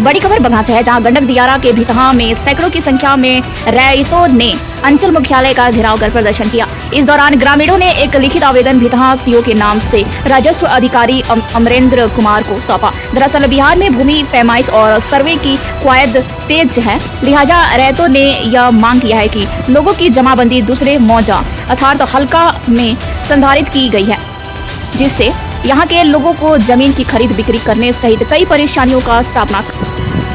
बड़ी खबर बगहा से है, जहां गंडक दियारा के भितहा में सैकड़ों की संख्या में रैयतों ने अंचल मुख्यालय का घेराव कर प्रदर्शन किया। इस दौरान ग्रामीणों ने एक लिखित आवेदन भितहा सीओ के नाम से राजस्व अधिकारी अमरेंद्र कुमार को सौंपा। दरअसल बिहार में भूमि पैमाइश और सर्वे की कवायद तेज है, लिहाजा रैयतों ने यह मांग किया है कि लोगों की जमाबंदी दूसरे मौजा अर्थात हल्का में संधारित की गई है, जिससे यहाँ के लोगों को जमीन की खरीद बिक्री करने सहित कई परेशानियों का सामना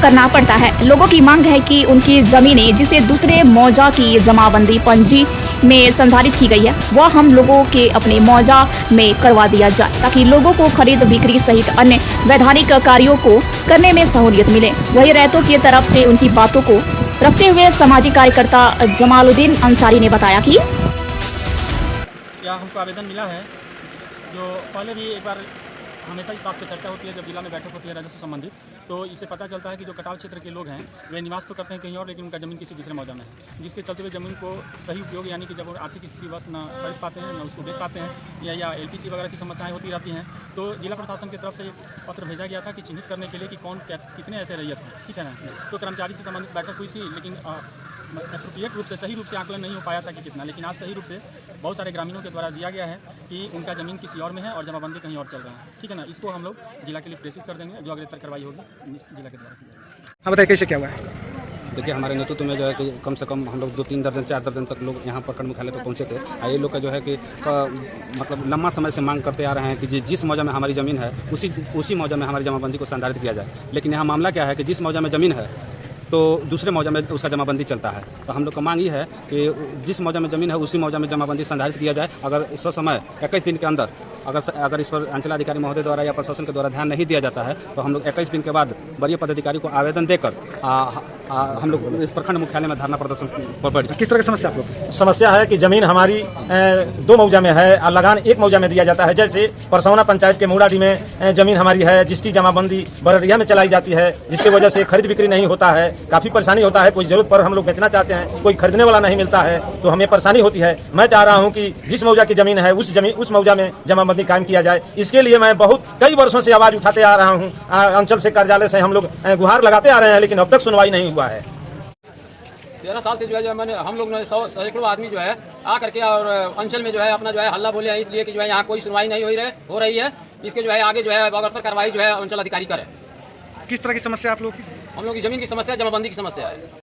करना पड़ता है। लोगों की मांग है कि उनकी जमीनें जिसे दूसरे मौजा की जमाबंदी पंजी में संधारित की गई है, वह हम लोगों के अपने मौजा में करवा दिया जाए, ताकि लोगों को खरीद बिक्री सहित अन्य वैधानिक कार्यों को करने में सहूलियत मिले। वही रैयतों की तरफ से उनकी बातों को रखते हुए सामाजिक कार्यकर्ता जमालुद्दीन अंसारी ने बताया कि हमको आवेदन मिला है, जो पहले भी एक बार हमेशा इस बात पे चर्चा होती है जब जिला में बैठक होती है राजस्व संबंधित, तो इससे पता चलता है कि जो कटाव क्षेत्र के लोग हैं वे निवास तो करते हैं कहीं और, लेकिन उनका ज़मीन किसी दूसरे मौजा में है, जिसके चलते हुए ज़मीन को सही उपयोग यानी कि जब वो आर्थिक स्थिति बस न खरीद पाते हैं न उसको बेच पाते हैं या एलपीसी वगैरह की समस्याएं होती रहती हैं, तो जिला प्रशासन की तरफ से एक पत्र भेजा गया था कि चिन्हित करने के लिए कि कौन कितने ऐसे रैयत हैं, ठीक है ना। तो कर्मचारी से संबंधित बैठक हुई थी, लेकिन एप्रोप्रिएट रूप से सही रूप से आकलन नहीं हो पाया था कि कितना, लेकिन आज सही रूप से बहुत सारे ग्रामीणों के द्वारा दिया गया है कि उनका ज़मीन किसी और में है और जमाबंदी कहीं और चल रहा है, ठीक है ना। इसको हम लोग जिला के लिए प्रेषित कर देंगे, जो अग्रेतर कार्रवाई होगी जिला के द्वारा की जाएगी। हाँ बताइए कैसे क्या हुआ है? देखिए, हमारे नेतृत्व में जो है कि कम से कम हम लोग 2-3 दर्जन 4 दर्जन तक लोग यहाँ पर मुख्यालय पर पहुँचे थे। ये लोग का जो है कि मतलब लंबा समय से मांग करते आ रहे हैं कि जिस मौजा में हमारी ज़मीन है उसी मौजा में हमारी जमाबंदी को संधारित किया जाए। लेकिन यहाँ मामला क्या है कि जिस मौजा में ज़मीन है तो दूसरे मौजा में उसका जमाबंदी चलता है। तो हम लोग का मांग ये है कि जिस मौजा में ज़मीन है उसी मौजा में जमाबंदी संधारित किया जाए। अगर इस समय 21 दिन के अंदर अगर इस पर अंचलाधिकारी महोदय द्वारा या प्रशासन के द्वारा ध्यान नहीं दिया जाता है तो हम लोग 21 दिन के बाद वरीय पदाधिकारी को आवेदन देकर हम लोग इस प्रखंड मुख्यालय में धरना प्रदर्शन पर बैठ। किस तरह की समस्या आप लोग? समस्या है कि जमीन हमारी 2 मौजा में है और लगान 1 मौजा में दिया जाता है। जैसे परसौना पंचायत के मुड़ाडी में जमीन हमारी है, जिसकी जमाबंदी बररिया में चलाई जाती है, जिसकी वजह से खरीद बिक्री नहीं होता है, काफी परेशानी होता है। कोई जरूरत पर हम लोग बेचना चाहते हैं, कोई खरीदने वाला नहीं मिलता है, तो हमें परेशानी होती है। मैं चाह रहा हूं कि जिस मौजा की जमीन है उस मौजा में जमाबंदी कायम किया जाए। इसके लिए मैं कई वर्षों से आवाज उठाते आ रहा हूं। अंचल से कार्यालय से हम लोग गुहार लगाते आ रहे हैं, लेकिन अब तक सुनवाई नहीं हुआ है। 13 साल से जो है मैंने हम लोग ने सैकड़ों आदमी जो है आ करके और अंचल में जो है अपना जो है हल्ला बोले हैं, इसलिए कि जो है यहाँ कोई सुनवाई नहीं हो रही है। इसके जो है आगे जो है अगर कार्रवाई जो है अंचल अधिकारी करे। किस तरह की समस्या आप लोग की? हम लोग की जमीन की समस्या, जमाबंदी की समस्या है।